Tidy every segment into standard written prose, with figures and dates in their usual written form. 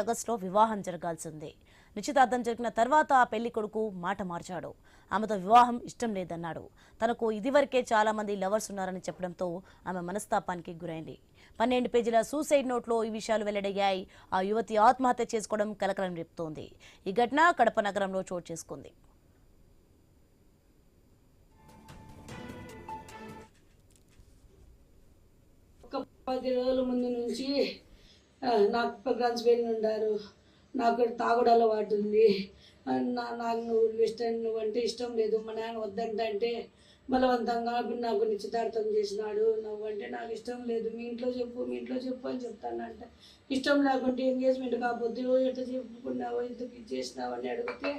ఆగస్టులో వివాహం జరగాల్సింది. నిశ్చితార్థం జరిగిన తర్వాత ఆ పెళ్లి కొడుకు మాట మార్చాడు. ఆమెతో వివాహం ఇష్టం లేదన్నాడు. తనకు ఇదివరకే చాలా మంది లవర్స్ ఉన్నారని చెప్పడంతో ఆమె మనస్తాపానికి గురైంది. 12 పేజీల సూసైడ్ నోట్లో ఈ విషయాలు వెల్లడయ్యాయి. ఆ యువతి ఆత్మహత్య చేసుకోవడం కలకలం రేపుతోంది. ఈ ఘటన కడప నగరంలో చోటు చేసుకుంది. ఒక 10 రోజుల ముందు నుంచి నాకు ప్రెగ్నెన్సీ పెయిన్ ఉండారు. నాకు తాగుడు అలవాటు ఉంది. నాకు నువ్వంటే ఇష్టం లేదు. మా నాన్న వద్దంటే బలవంతంగా నాకు నిశ్చితార్థం చేసినాడు. నువ్వంటే నాకు ఇష్టం లేదు, మీ ఇంట్లో చెప్పు అని చెప్తానంట. ఇష్టం లేకుంటే ఎంగేజ్మెంట్ కాకపోతే ఎట్లా చెప్పుకున్నావు, ఎందుకు ఇచ్చేసినావు అని అడిగితే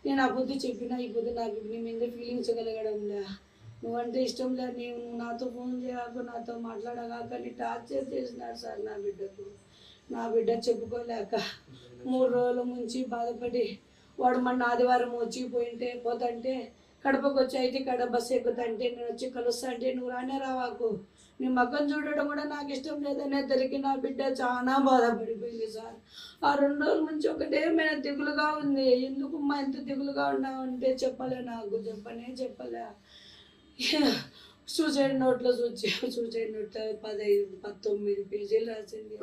నేను ఆ పొద్దు చెప్పినా, ఈ పొద్దు నాకు నీ మీద ఫీలింగ్స్ కలగడంలే, నువ్వంటే ఇష్టం లేదు, నువ్వు నాతో ఫోన్ చేయగాక, నాతో మాట్లాడగాక నీ టార్చర్ చేసినాడు సార్ నా బిడ్డకు. నా బిడ్డ చెప్పుకోలేక 3 రోజుల నుంచి బాధపడి వాడు మొన్న ఆదివారం వచ్చి పోతంటే కడపకు వచ్చి అయితే కడ బస్సు ఎక్కుతంటే నేను వచ్చి కలుస్తా అంటే నువ్వు రానే రావాకు, నీ మగ్గం చూడడం కూడా నాకు ఇష్టం లేదనే తరికి నా బిడ్డ చాలా బాధపడిపోయింది సార్. ఆ 2 రోజుల నుంచి ఒకటే మీద దిగులుగా ఉంది. ఎందుకమ్మా ఎంత దిగులుగా ఉన్నావు అంటే చెప్పలే, నాకు చెప్పలే. సూసైడ్ నోట్లో సూసైడ్ నోట్ 19 పేజీలు రాసింది.